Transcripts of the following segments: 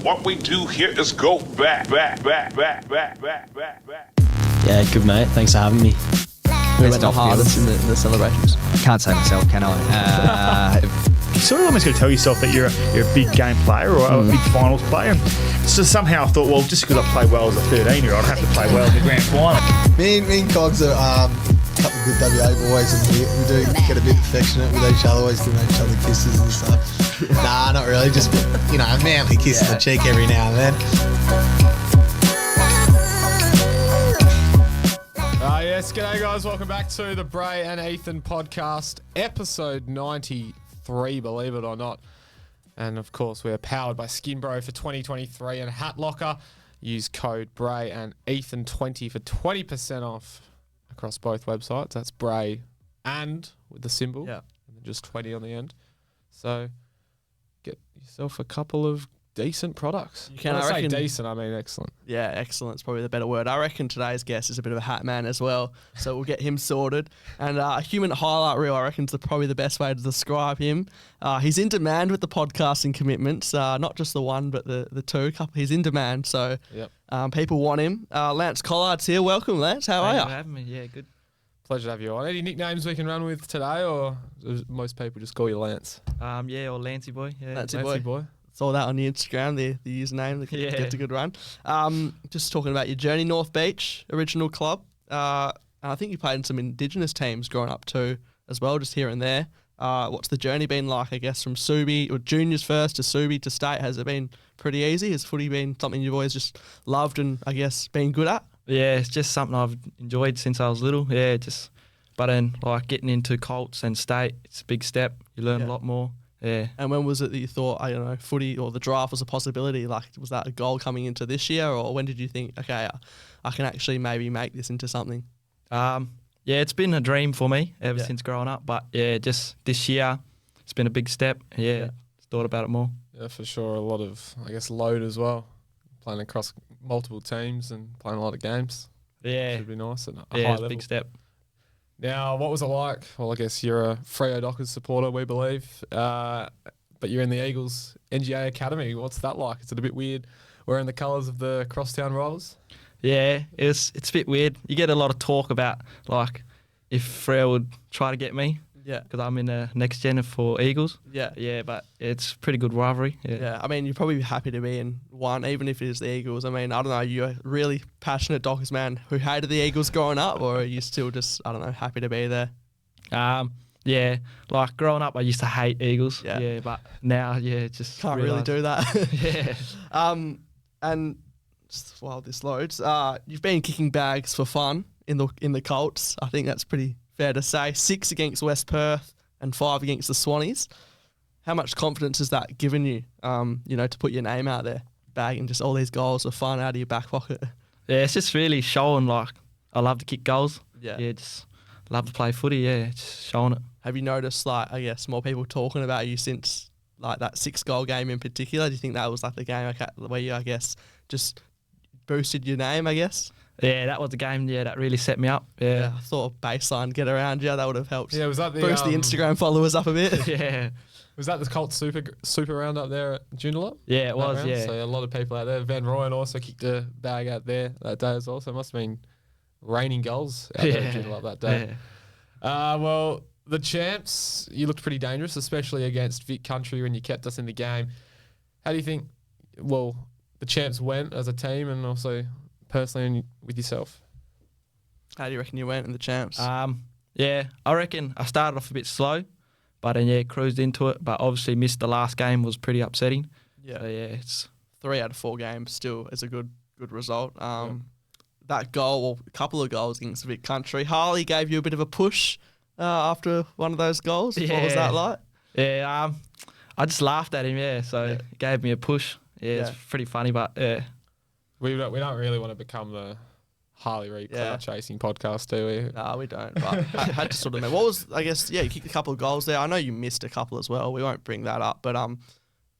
What we do here is go back. Yeah, good mate. Thanks for having me. Who went the hardest in the celebrations? I can't say myself, can I? You sort of almost got to tell yourself that you're a big game player or a big finals player. And so somehow I thought, well, just because I play well as a 13-year-old, I have to play well in the grand final. Me and Cogs are a couple of good WA boys, and we do get a bit affectionate with each other, always giving each other kisses and stuff. Nah, not really, just, a manly kiss on the cheek every now and then. Yes, g'day guys, welcome back to the Bray and Ethan podcast, episode 93, believe it or not. And of course, we are powered by Skinbro for 2023 and Hat Locker. Use code Bray and Ethan20 for 20% off across both websites. That's Bray and with the symbol, and then just 20 on the end. So get yourself a couple of decent products. You can, when I reckon, say decent, I mean excellent. Yeah, excellent's probably the better word. I reckon today's guest is a bit of a hat man as well, so we'll get him sorted. And a human highlight reel, I reckon, is probably the best way to describe him. He's in demand with the podcasting commitments, not just the one, but the two. He's in demand, so people want him. Lance Collard's here. Welcome, Lance. How are you? Thanks for having me. Yeah, good. Pleasure to have you on. Any nicknames we can run with today, or does most people just call you Lance? Yeah, or Lancey boy. Yeah, Lancey Lancey boy. boy. Saw that on the Instagram, the username. Gets a good run. Just talking about your journey, North Beach, original club. I think you played in some Indigenous teams growing up too, as well, just here and there. What's the journey been like, I guess, from Subi, or juniors first to Subi to state? Has it been pretty easy? Has footy been something you've always just loved and, I guess, been good at? Yeah, it's just something I've enjoyed since I was little. Yeah, but then like getting into Colts and state, it's a big step. You learn a lot more. Yeah. And when was it that you thought, I don't know, footy or the draft was a possibility? Like, was that a goal coming into this year, or when did you think, okay, I can actually maybe make this into something? Yeah, it's been a dream for me ever since growing up. But yeah, just this year, it's been a big step. Yeah. Thought about it more. Yeah, for sure. A lot of, I guess, load as well. Playing across multiple teams and playing a lot of games. Yeah. Should be nice at a high It's level. a big step. Now, what was it like? Well, I guess you're a Freo Dockers supporter, we believe, but you're in the Eagles NGA Academy. What's that like? Is it a bit weird wearing the colours of the crosstown rivals? Yeah, it's a bit weird. You get a lot of talk about like if Freo would try to get me. Yeah. Because I'm in the next gen for Eagles. Yeah. Yeah, but it's pretty good rivalry. Yeah, I mean, you'd probably be happy to be in one, even if it is the Eagles. I mean, I don't know, you're a really passionate Dockers man who hated the Eagles growing up, or are you still just, I don't know, happy to be there? Yeah, like growing up, I used to hate Eagles. Yeah. Yeah, but now, just Can't really do that. Yeah. And just while this loads, you've been kicking bags for fun in the Colts. I think that's pretty fair to say. 6 against West Perth and 5 against the Swannies. How much confidence has that given you, to put your name out there, bagging just all these goals for fun out of your back pocket? Yeah, it's just really showing, like, I love to kick goals. Yeah. Yeah, just love to play footy, just showing it. Have you noticed, like, I guess, more people talking about you since, like, that 6-goal game in particular? Do you think that was, like, the game where you, I guess, just boosted your name, I guess? Yeah, that was the game, that really set me up. Yeah. I thought a baseline get around you, that would have helped. Yeah, was that the boost the Instagram followers up a bit? Yeah. Was that the Colts super round up there at Joondalup? Yeah, it was, round? yeah. So a lot of people out there. Van Rooyen also kicked a bag out there that day as well. So it must have been raining goals out there at Joondalup that day. Yeah. Well, the champs, you looked pretty dangerous, especially against Vic Country when you kept us in the game. How do you think, the champs went as a team and also personally and with yourself? How do you reckon you went in the champs? Yeah, I reckon I started off a bit slow, but then, cruised into it. But obviously missed the last game, was pretty upsetting. Yeah. So, it's 3 out of 4 games still is a good result. That goal, or a couple of goals against Vic Country, Harley gave you a bit of a push after one of those goals. Yeah. What was that like? Yeah, I just laughed at him, so it gave me a push. Yeah, it's pretty funny, but We don't really want to become the Harley Reid cloud chasing podcast, do we? No, we don't. But I had to sort of know. What was, I guess, you kicked a couple of goals there. I know you missed a couple as well. We won't bring that up. But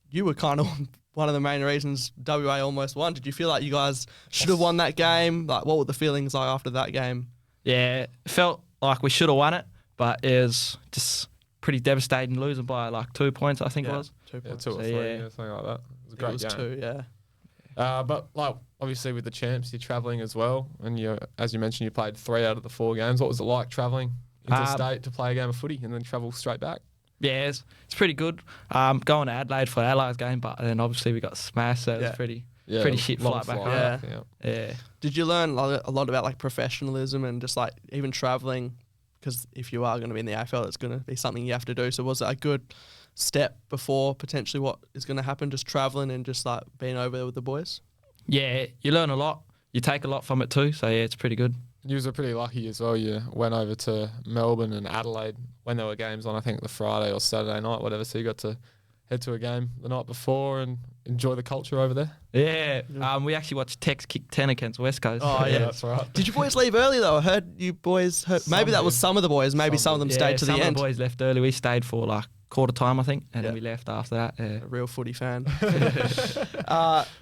you were kind of one of the main reasons WA almost won. Did you feel like you guys should have won that game? Like, what were the feelings like after that game? Yeah, it felt like we should have won it, but it was just pretty devastating losing by like 2 points, I think it was. 2 points. 2 or 3, something like that. It was a It great was game. 2, yeah. But like obviously with the champs, you're travelling as well, and as you mentioned, you played 3 out of the 4 games. What was it like travelling interstate to play a game of footy and then travel straight back? Yeah, it's pretty good. Going to Adelaide for Adelaide's game, but then obviously we got smashed, so it was pretty shit long flight back flight home. back, Yeah. Did you learn a lot about like professionalism and just like even traveling? Because if you are going to be in the AFL, it's going to be something you have to do. So was it a good step before potentially what is going to happen, just traveling and just like being over there with the boys? Yeah, you learn a lot. You take a lot from it too, so yeah, it's pretty good. You were pretty lucky as well. You went over to Melbourne and Adelaide when there were games on, I think, the Friday or Saturday night, whatever. So you got to head to a game the night before and enjoy the culture over there. Yeah, we actually watched Tex kick 10 against West Coast. Oh, yeah. That's right. Did you boys leave early though? I heard you boys. Maybe that was some of the boys. Maybe some of them stayed to the some end. of the boys left early. We stayed for like quarter time, I think, and then we left after that. Yeah. A real footy fan.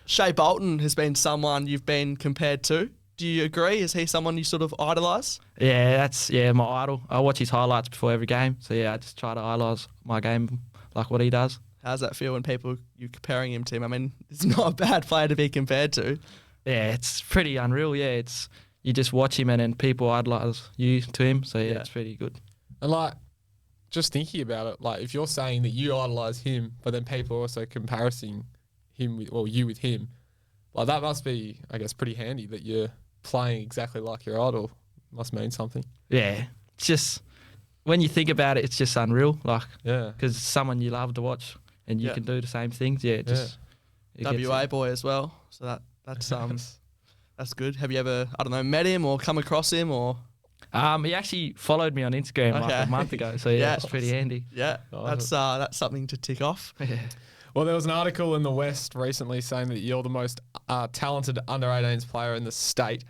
Shai Bolton has been someone you've been compared to. Do you agree? Is he someone you sort of idolise? Yeah, that's my idol. I watch his highlights before every game, so yeah, I just try to idolise my game like what he does. How's that feel when you're comparing him to him? I mean, it's not a bad player to be compared to. Yeah, it's pretty unreal. Yeah, you just watch him and then people idolise you to him, so yeah, it's pretty good. And like, just thinking about it, like if you're saying that you idolise him, but then people are also comparing him with, or you with him, like that must be, I guess, pretty handy that you're playing exactly like your idol. Must mean something. Yeah, it's just when you think about it, it's just unreal. Like, Yeah. because it's someone you love to watch and you can do the same things. Yeah, it gets WA boy as well. So that's that's good. Have you ever, I don't know, met him or come across him or? He actually followed me on Instagram like a month ago, so yeah, it's pretty handy. Yeah, that's something to tick off. Well, there was an article in the West recently saying that you're the most talented under-18s player in the state.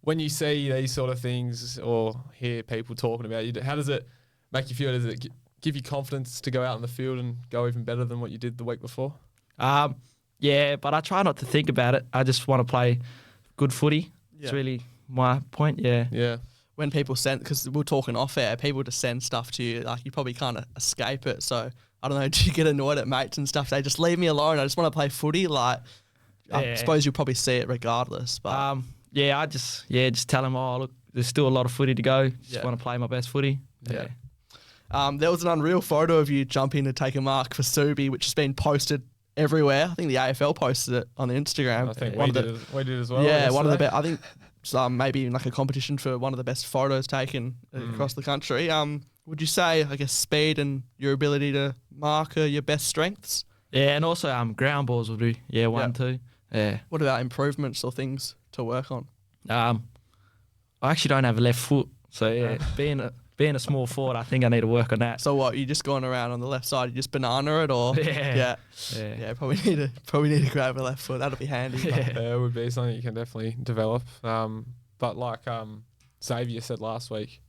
When you see these sort of things or hear people talking about you, how does it make you feel? Does it give you confidence to go out in the field and go even better than what you did the week before? Yeah, but I try not to think about it. I just want to play good footy. Yeah. It's really my point, yeah. Yeah. When people send, because we're talking off air, people just send stuff to you, like you probably can't escape it. So I don't know, do you get annoyed at mates and stuff? They just leave me alone. I just want to play footy. Like, I suppose you'll probably see it regardless. But I just tell them, oh look, there's still a lot of footy to go. Just want to play my best footy. Yeah. There was an unreal photo of you jumping to take a mark for Subi, which has been posted everywhere. I think the AFL posted it on the Instagram. I think we did as well. Yeah, one of the best. I think maybe in like a competition for one of the best photos taken across the country. Would you say, I guess, speed and your ability to mark are your best strengths? Yeah, and also ground balls will do. Yeah, one, two. Yeah. What about improvements or things to work on? I actually don't have a left foot, so yeah, being a small forward, I think I need to work on that. So what? You just going around on the left side? You just banana it, or Yeah. Probably need to grab a left foot. That'll be handy. It would be something you can definitely develop. But like Xavier said last week,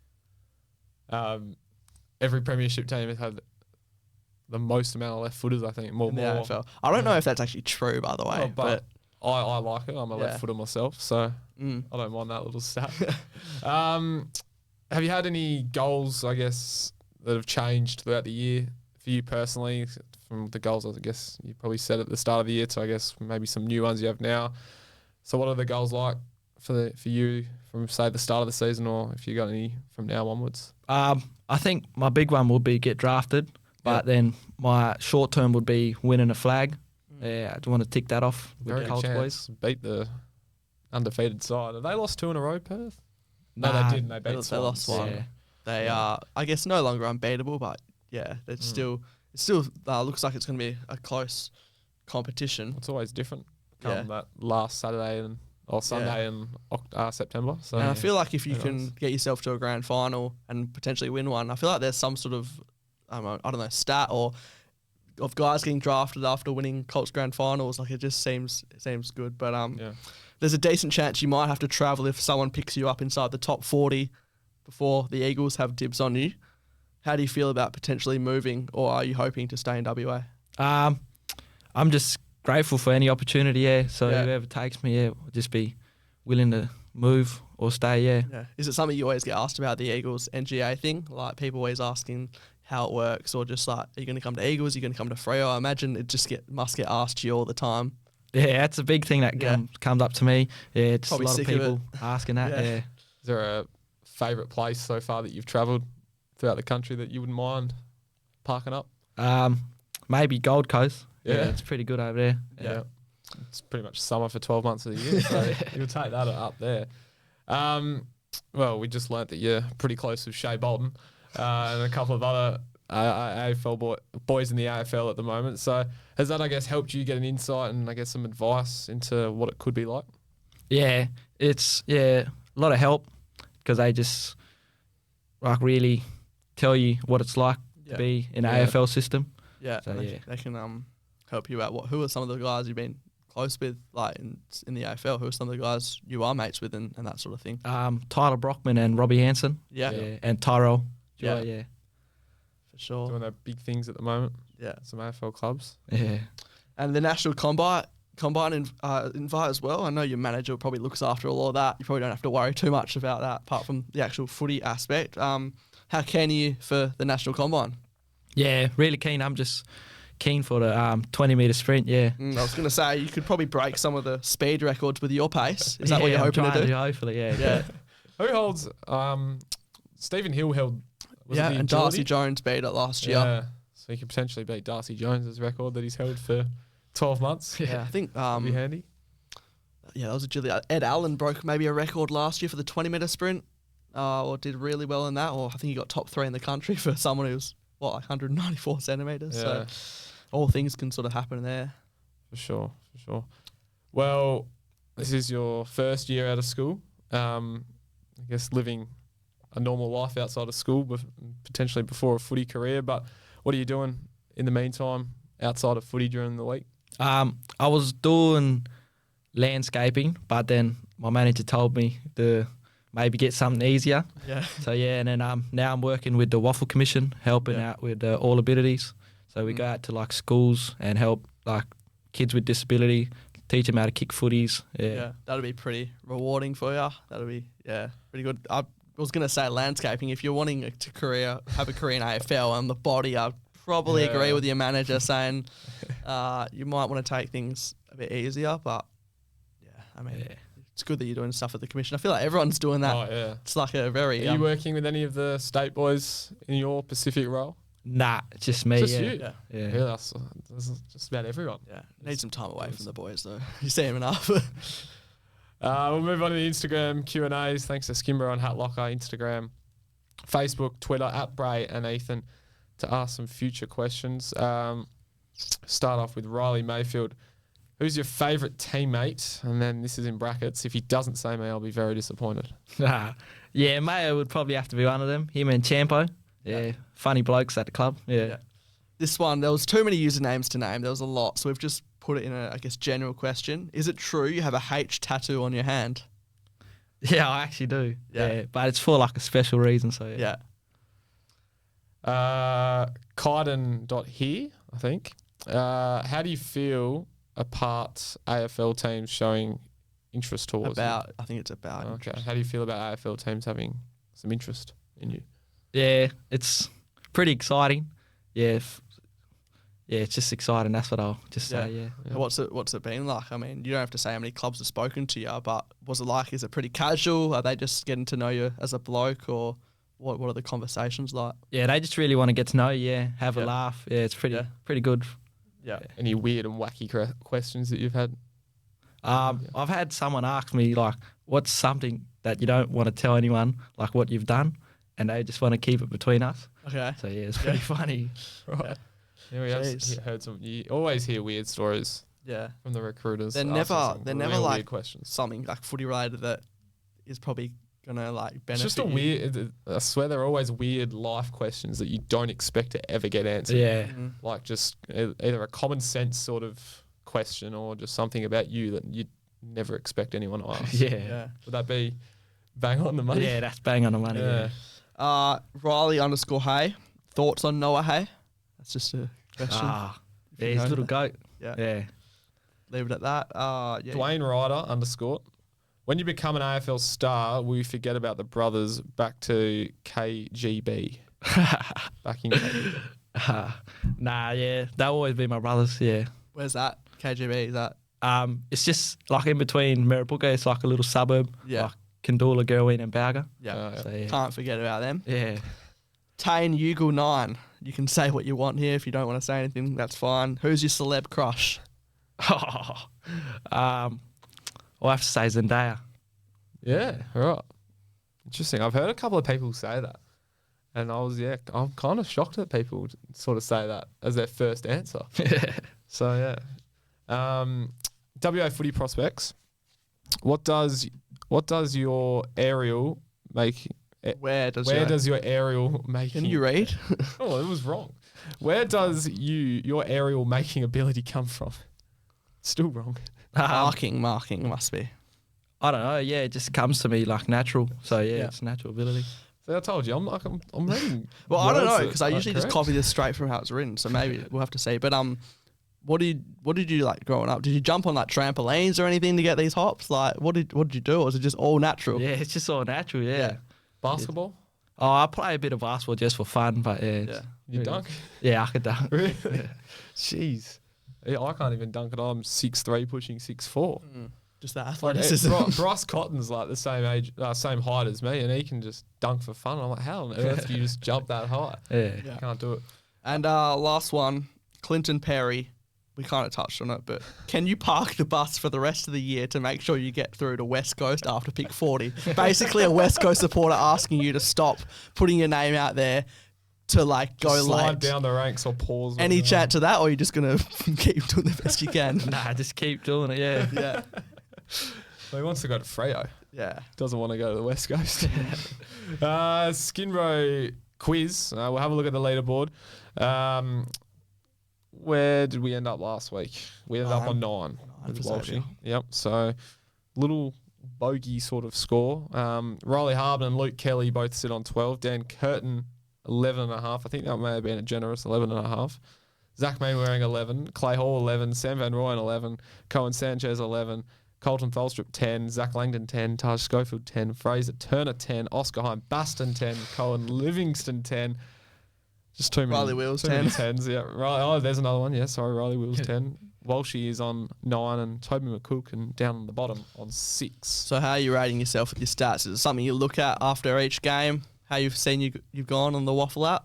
every premiership team has had the most amount of left footers. I think more. In the AFL. I don't know if that's actually true, by the way, but I like it. I'm a left footer myself, so I don't mind that little stat. Have you had any goals, I guess, that have changed throughout the year for you personally? From the goals, I guess you probably said at the start of the year to, I guess, maybe some new ones you have now. So what are the goals like for you from, say, the start of the season, or if you got any from now onwards? I think my big one would be get drafted, but then my short term would be winning a flag. Yeah, I want to tick that off with Very the Colts chance. boys. Beat the undefeated side. Have they lost 2 in a row, Perth? No, Nah, they didn't. They beat they lost Swans. one. Yeah. They are, I guess, no longer unbeatable, but yeah, it still looks like it's going to be a close competition. It's always different Yeah. come that last Saturday or Sunday in September. So And I feel like if you can get yourself to a grand final and potentially win one, I feel like there's some sort of, I don't know, stat or of guys getting drafted after winning Colts grand finals. Like it just seems good. But there's a decent chance you might have to travel if someone picks you up inside the top 40 before the Eagles have dibs on you. How do you feel about potentially moving, or are you hoping to stay in WA? I'm just grateful for any opportunity, yeah. So whoever takes me, will just be willing to move or stay, yeah. Yeah. Is it something you always get asked about, the Eagles NGA thing? Like people always asking how it works, or just like, are you going to come to Eagles? Are you going to come to Freo? I imagine it just must get asked to you all the time. Yeah, that's a big thing that comes up to me. Yeah, just Probably a lot of sick of people asking that. Yeah. Is there a favourite place so far that you've travelled throughout the country that you wouldn't mind parking up? Maybe Gold Coast. Yeah. It's pretty good over there. Yeah. It's pretty much summer for 12 months of the year, so you'll take that up there. Well, we just learnt that you're pretty close with Shai Bolton and a couple of other AFL boys in the AFL at the moment. So has that, I guess, helped you get an insight and, I guess, some advice into what it could be like? Yeah, it's a lot of help because they just like really tell you what it's like to be in an AFL system. Yeah, So, they can help you out. Who are some of the guys you've been close with, like in the AFL? Who are some of the guys you are mates with and that sort of thing? Tyler Brockman and Robbie Hansen. Yeah. And Tyrell. Yeah. Yeah. For sure. Doing their big things at the moment. Yeah. Some AFL clubs. Yeah. And the National Combine invite as well. I know your manager probably looks after all of that. You probably don't have to worry too much about that apart from the actual footy aspect. How keen are you for the National Combine? Yeah, really keen. I'm just keen for the 20-metre sprint, yeah. I was going to say, you could probably break some of the speed records with your pace. Is that what you're hoping to do? Hopefully, yeah. Yeah. Who holds... Stephen Hill held... Was it the and agility? Darcy Jones beat it last year. Yeah. So he could potentially beat Darcy Jones's record that he's held for 12 months. Yeah, I think... That'd be handy. Yeah, that was agility. Ed Allen broke maybe a record last year for the 20-metre sprint, or did really well in that, or I think he got top 3 in the country for someone who's, like 194 centimetres. Yeah. So all things can sort of happen there. For sure. Well, this is your first year out of school. I guess living a normal life outside of school, potentially before a footy career. But what are you doing in the meantime outside of footy during the week? I was doing landscaping, but then my manager told me to maybe get something easier. Yeah. So yeah, and then now I'm working with the Waffle Commission, helping out with all abilities. So we go out to like schools and help like kids with disability, teach them how to kick footies. Yeah, that'll be pretty rewarding for you. That'll be pretty good. I was going to say landscaping. If you're wanting to have a career in AFL and the body, I'd probably agree with your manager saying you might want to take things a bit easier. But I mean, it's good that you're doing stuff at the commission. I feel like everyone's doing that. Oh, yeah. It's like a very... Are you working with any of the state boys in your Pacific role? Nah, it's just me. Just yeah. you? Yeah. Yeah, that's just about everyone. Yeah, need some time away from the boys though. You see him enough. We'll move on to the Instagram Q&As. Thanks to Skimber on Hat Locker, Instagram, Facebook, Twitter, at Bray and Ethan to ask some future questions. Start off with Riley Mayfield. Who's your favourite teammate? And then this is in brackets. If he doesn't say me, I'll be very disappointed. Yeah, Mayo would probably have to be one of them. Him and Champo. Yeah, funny blokes at the club. Yeah. This one, there was too many usernames to name. There was a lot, so we've just put it in a, I guess, general question. Is it true you have a H tattoo on your hand? Yeah, I actually do. Yeah. Yeah, but it's for like a special reason. So Yeah. Kaiden.here, I think. How do you feel apart AFL teams showing interest towards you? I think it's about. Okay. How do you feel about AFL teams having some interest in you? Yeah, it's pretty exciting. Yeah, it's just exciting. That's what I'll just say. Yeah. What's it been like? I mean, you don't have to say how many clubs have spoken to you, but was it like? Is it pretty casual? Are they just getting to know you as a bloke, or what are the conversations like? Yeah, they just really want to get to know you. Yeah, have a laugh. Yeah, it's pretty good. Yeah. Any weird and wacky questions that you've had? I've had someone ask me like, "What's something that you don't want to tell anyone, like what you've done?" And they just want to keep it between us. Okay. So yeah, it's pretty funny. Right. Yeah, we have heard some. You always hear weird stories. Yeah. From the recruiters. They're never real like weird questions. Something like footy related that is probably gonna like benefit. It's just a weird. I swear they're always weird life questions that you don't expect to ever get answered. Yeah. Mm-hmm. Like just either a common sense sort of question or just something about you that you'd never expect anyone to ask. Yeah. Would that be bang on the money? Yeah, that's bang on the money. Yeah. Riley_Hay. Thoughts on Noah Hay? That's just a question. Yeah, he's a little goat. Yeah. Leave it at that. Dwayne Ryder _ When you become an AFL star, will you forget about the brothers back to KGB? Back in KGB. Nah, yeah, that'll always be my brothers. Yeah. Where's that? KGB, is that? It's just like in between Maripuka. It's like a little suburb. Yeah. Like Kandula, Gerwin, and Bauga. Yeah. So yeah. Can't forget about them. Yeah. Tane Ugle 9. You can say what you want here. If you don't want to say anything, that's fine. Who's your celeb crush? I'll have to say Zendaya. Yeah, right. Interesting. I've heard a couple of people say that. And I'm kind of shocked that people sort of say that as their first answer. So, yeah. WA footy prospects. What does your aerial make? Where does your aerial making? Can you read? Oh, it was wrong. Where does your aerial making ability come from? Still wrong. Marking must be. I don't know. Yeah, it just comes to me like natural. So yeah, Yeah. it's natural ability. So I told you, I'm reading. Well, I don't words know that because I are usually just correct. copy this straight from how it's written. So maybe we'll have to see. But what did you like growing up? Did you jump on like trampolines or anything to get these hops? Like what did you do? Or was it just all natural? Yeah, it's just all natural. Yeah. Basketball. Oh, I play a bit of basketball just for fun, but yeah. Yeah. You dunk? Yeah, I could dunk. Really? Jeez. Yeah, I can't even dunk it. I'm 6'3", pushing 6'4". Just that Like, athleticism. Bryce Cotton's like the same age, same height as me, and he can just dunk for fun. I'm like, how on earth do you just jump that high? Yeah. Yeah. Can't do it. And last one, Clinton Perry. We kind of touched on it, but can you park the bus for the rest of the year to make sure you get through to West Coast after pick 40? Basically, a West Coast supporter asking you to stop putting your name out there to like go Just slide late. down the ranks or pause. Any whatever. chat to that, or are you just gonna keep doing the best you can? Nah, just keep doing it. Yeah. Yeah, Well, he wants to go to Freo. yeah. Doesn't want to go to the West Coast. Skinrow quiz. We'll have a look at the leaderboard. Where did we end up last week? We ended up on 9 with for Walshy. Xavier. Yep. So little bogey sort of score. Riley Harbin and Luke Kelly both sit on 12. Dan Curtin 11.5. I think that may have been a generous 11.5. Zach Mainwaring 11. Clay Hall 11. Sam Van Rooyen 11. Cohen Sanchez 11. Colton Tholstrup 10. Zach Langdon 10. Taj Schofield 10. Fraser Turner 10. Oscar Heim Baston 10. Cohen Livingston 10. Just too many. Riley Wills, too many 10. 10s. Yeah. Riley, there's another one. Yeah, sorry, Riley Wills 10. Walshy is on 9 and Toby McCook and down on the bottom on 6. So how are you rating yourself with your stats? Is it something you look at after each game? How you've seen you've gone on the waffle app?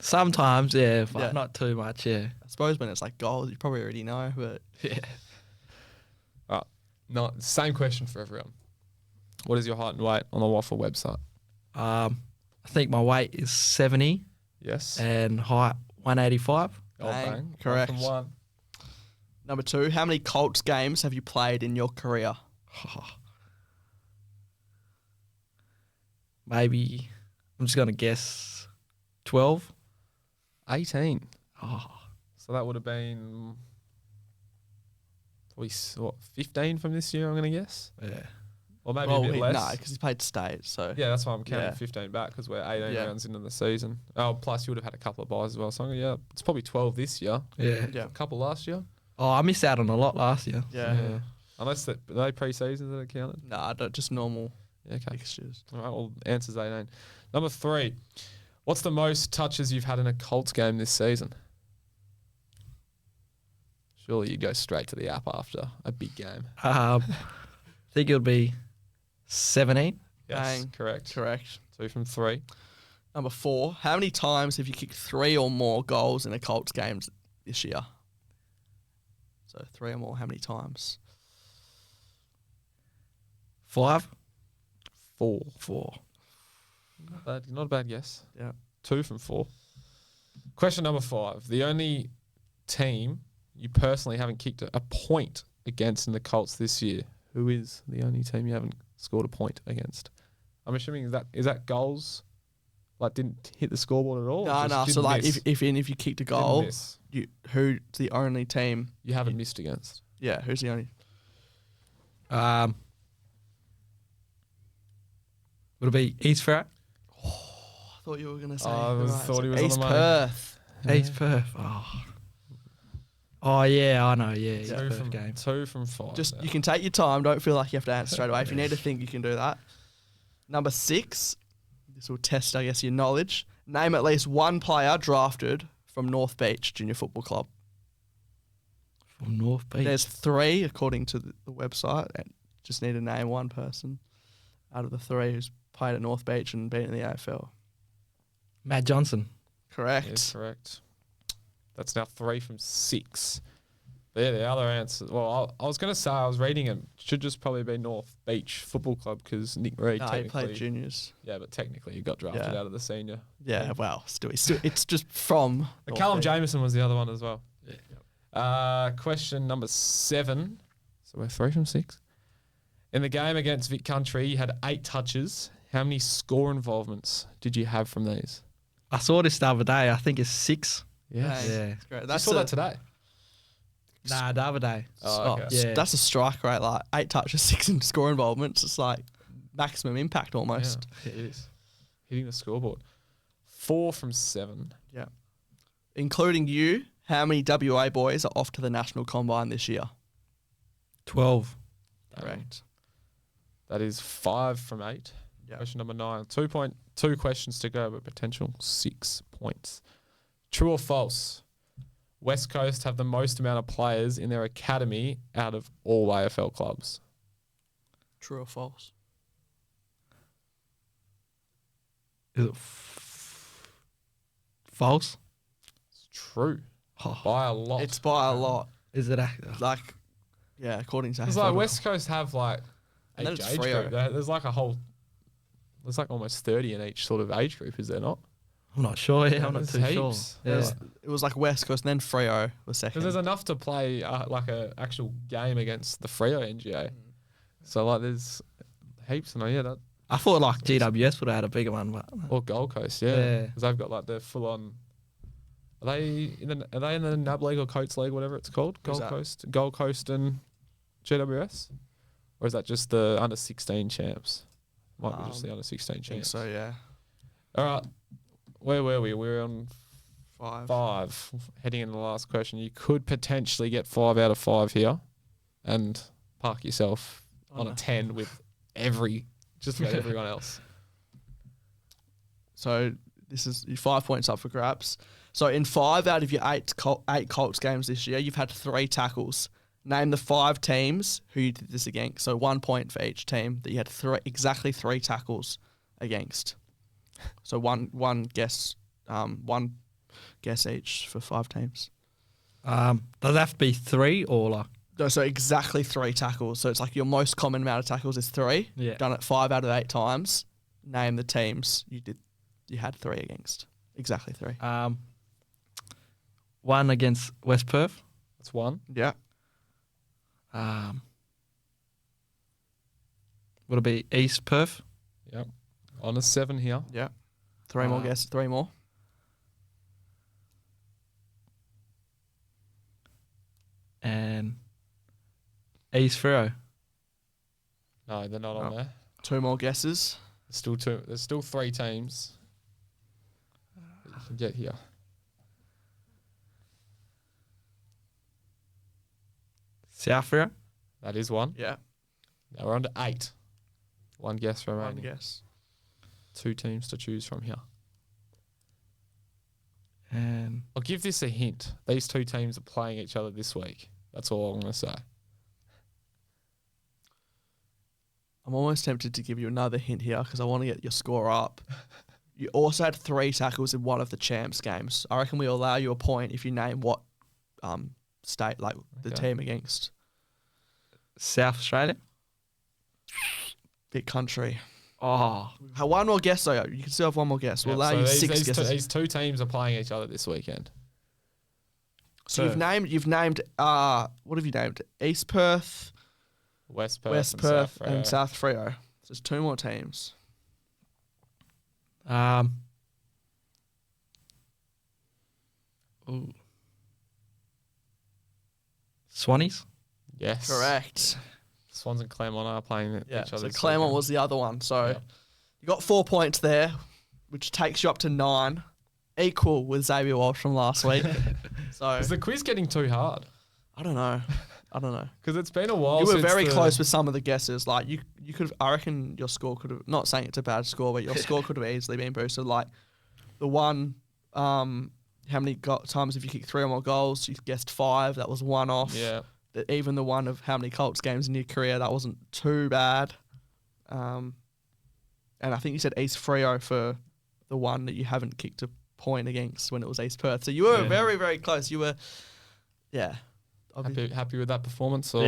Sometimes, yeah, but Yeah. not too much. Yeah. I suppose when it's like goals, you probably already know. But Yeah. No, same question for everyone. What is your height and weight on the Waffle website? I think my weight is 70 Yes. and height 185. Oh, bang. One Correct. from one. number 2, how many Colts games have you played in your career? Maybe I'm just gonna guess 12. 18. Oh, So that would have been probably 15 from this year, I'm going to guess. yeah. Or maybe a bit less. No, because he played state. So Yeah, that's why I'm counting Yeah. 15 back because we're 18 Yeah. rounds into the season. Oh, plus you would have had a couple of buys as well. So yeah, it's probably 12 this year. Yeah. yeah, A couple last year. Oh, I missed out on a lot last year. yeah. Unless are they pre-seasons that are counted. Nah, just normal Yeah, okay. fixtures. All right, well, answer's 18. Number 3. What's the most touches you've had in a Colts game this season? Surely you'd go straight to the app after a big game. I think it'll be 17. Yes, Bang. correct. Correct. 2 from 3. Number 4, how many times have you kicked 3 or more goals in a Colts game this year? So 3 or more, how many times? 5. 4. 4. Not a bad guess. Yeah. 2 from 4. Question number 5. The only team you personally haven't kicked a point against in the Colts this year. Who is the only team you haven't scored a point against? I'm assuming is that goals? Like didn't hit the scoreboard at all? or No, just no. So didn't like miss? if you kicked a Didn't goal, miss. who's the only team? You haven't missed against. Yeah, who's the only? Would it be East Freo? I thought you were gonna say. I thought he was on East the money. Perth. East Perth. Oh, yeah, I know. Yeah, East 2 Perth from game. 2 from 5. Just you can take your time. Don't feel like you have to answer straight away. If you need to think, you can do that. Number 6, This will test, I guess, your knowledge. Name at least one player drafted from North Beach Junior Football Club. From North Beach. There's 3 according to the website. And just need to name one person out of the 3 who's played at North Beach and been in the AFL. Matt Johnson. Correct. Yes, correct. That's now 3 from 6. Yeah, the other answer. Well, I was going to say, I was reading it. Should just probably be North Beach Football Club because Nick Reid No, he technically. played juniors. Yeah, but technically he got drafted Yeah. out of the senior. Yeah, well, still, it's just from. North Callum Beach. Jameson was the other one as well. Question number 7. So we're 3 from 6. In the game against Vic Country, you had 8 touches. How many score involvements did you have from these? I saw this the other day. I think it's 6. Yes. Yeah. That's great. I That's saw that today. Nah, the other day. Oh, okay. Yeah. That's a strike rate, like 8 touches, 6 in score involvements. It's like maximum impact almost. Yeah, it is. Hitting the scoreboard. 4 from 7. Yeah. Including you, how many WA boys are off to the national combine this year? 12. Correct. That is 5 from 8. Yeah. Question number 9. 2.2 questions to go, but potential 6 points. True or false? West Coast have the most amount of players in their academy out of all AFL clubs. True or false? Is it false? It's true. Oh, By a lot. It's by a lot. is it? Like, yeah, according to It's AFL. like West Coast have like And then age it's group. Freo. There's like a whole. There's like almost 30 in each sort of age group, is there not? I'm not sure. Yeah, I'm not There's too sure. heaps. Yeah. It was like West Coast and then Freo was second. Because there's enough to play like a actual game against the Freo NGA. So like there's heaps, and yeah, that I thought like GWS would have had a bigger one, but or Gold Coast, yeah, Yeah. because they've got like their full on. Are they in the NAB League or Coates League, whatever it's called? Who's Gold Coast, and GWS, or is that just the under 16 champs? Might be just the under 16 I think champs. so, yeah. All right, where were we? We were on 5. 5. Heading into the last question, you could potentially get 5 out of 5 here, and park yourself on a 10 with just about everyone else. So this is 5 points up for grabs. So in 5 out of your 8 Colts games this year, you've had 3 tackles. Name the 5 teams who you did this against. So 1 point for each team that you had exactly 3 tackles against. So one guess each for 5 teams. does it have to be 3 or like? No, so exactly 3 tackles. So it's like your most common amount of tackles is 3. Yeah. Done it 5 out of 8 times. Name the teams you had 3 against. Exactly 3. 1 against West Perth. That's 1. Yeah. Would it be East Perth? Yep. On a 7 here. Yeah. 3 more guesses. 3 more. And East Freo. No, they're not on Oh. there. 2 more guesses. There's still 2. There's still 3 teams that you can get here. South Freo. That is 1. Yeah. Now we're on to 8. 1 guess One remaining. guess. 2 teams to choose from here. And I'll give this a hint. These 2 teams are playing each other this week. That's all I'm going to say. I'm almost tempted to give you another hint here because I want to get your score up. You also had 3 tackles in one of the champs games. I reckon we'll allow you a point if you name what state, like the Okay. team against. South Australia. Big country. Oh, One more guess though. You can still have one more guess. We'll Yep, allow so you these, 6 these guesses. These 2 teams are playing each other this weekend. So you've named what have you named? East Perth, West Perth, West and Perth, South Freo. and South Freo. So there's 2 more teams. Ooh. Swannies. Yes. Correct. Swans and Claremont are playing Yeah. each other. So this Claremont weekend. was the other one. So Yeah. you got 4 points there, which takes you up to 9, equal with Xavier Walsh from last week. So Is the quiz getting too hard? I don't know. I don't know. Because it's been a while. You were since very the- close with some of the guesses. Like you could have. I reckon your score could have. Not saying it's a bad score, but your score could have easily been boosted. Like the one. How many times have you kicked 3 or more goals? You guessed 5. That was one off. Yeah. Even the one of how many Colts games in your career, that wasn't too bad. And I think you said East Freo for the one that you haven't kicked a point against when it was East Perth. So you were very, very close. You were, yeah. Happy with that performance? Or?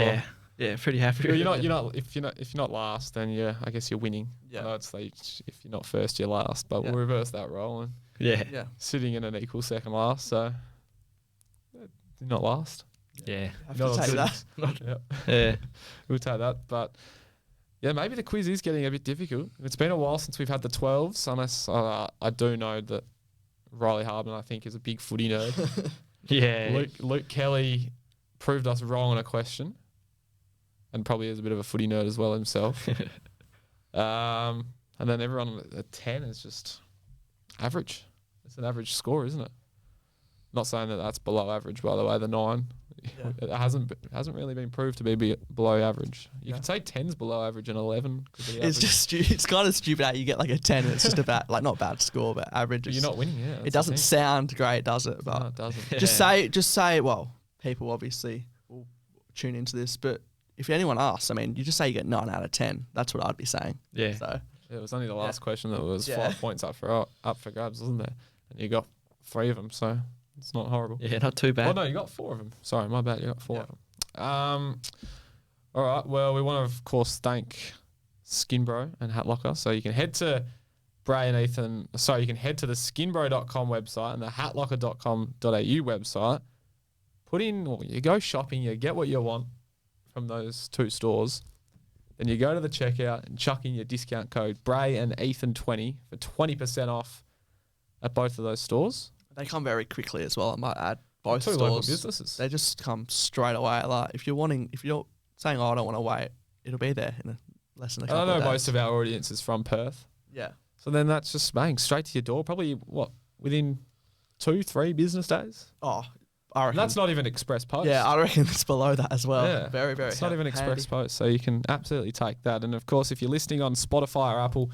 Yeah, pretty happy. Well, with it. you're not. If you're not last, then I guess you're winning. Yeah. I know it's like if you're not first, you're last. But we'll reverse that role and Yeah. sitting in an equal second last. So you're not last. Yeah. Have No, to take it's- that. Yeah. We'll take that. But yeah, maybe the quiz is getting a bit difficult. It's been a while since we've had the 12s. Unless I do know that Riley Harbin, I think, is a big footy nerd. Yeah. Luke Kelly proved us wrong on a question, and probably is a bit of a footy nerd as well himself. And then everyone at 10 is just average. It's an average score, isn't it? Not saying that that's below average, by the way. The 9, it hasn't really been proved to be below average. You could say 10's below average and 11 could be It's average. just it's kind of stupid how you get like a 10 and it's just about like not bad score but average. But you're not winning, yeah. It doesn't sound great, does it? But No, it doesn't. just say. Well, people obviously will tune into this, but if anyone asks, I mean, you just say you get 9 out of 10. That's what I'd be saying. Yeah. So It was only the last question that was Yeah. 5 points up for grabs, wasn't there? And you got 3 of them, so it's not horrible. Yeah, not too bad. Oh no, you got 4 of them. Sorry, my bad. You got 4 of them. All right. Well, we want to of course thank Skinbro and Hat Locker. So you can head to Bray and Ethan. Sorry, you can head to the skinbro.com website and the hatlocker.com.au website. Put in, or you go shopping, you get what you want from those 2 stores. Then you go to the checkout and chuck in your discount code Bray and Ethan20 for 20% off at both of those stores. they come very quickly as well. I might add both 2 local stores. businesses. They just come straight away. Like if you're saying, "Oh, I don't want to wait," it'll be there in less than a I couple know of days. most of our audience is from Perth. Yeah. So then that's just bang, straight to your door. Probably, within 2-3 business days? Oh, I reckon. And that's not even express post. Yeah, I reckon it's below that as well. Yeah. Very, very. It's not even handy. express post, so you can absolutely take that. And of course, if you're listening on Spotify or Apple,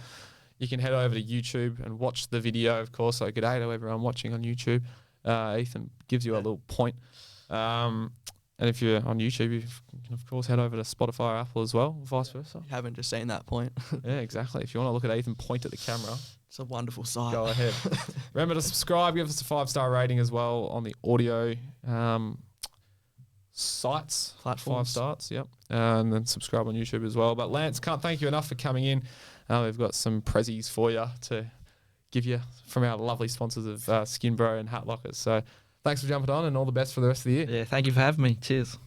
you can head over to YouTube and watch the video, of course. So good day to everyone watching on YouTube. Ethan gives you a little point. And if you're on YouTube, you can, of course, head over to Spotify or Apple as well, vice versa. You haven't just seen that point. Yeah, exactly. If you want to look at Ethan point at the camera, It's a wonderful sight. go ahead. Remember to subscribe. Give us a 5-star rating as well on the audio sites. Platforms. 5 stars, yep. And then subscribe on YouTube as well. But Lance, can't thank you enough for coming in. We've got some prezzies for you to give you from our lovely sponsors of Skinbro and Hat Lockers. So thanks for jumping on and all the best for the rest of the year. Yeah, thank you for having me. Cheers.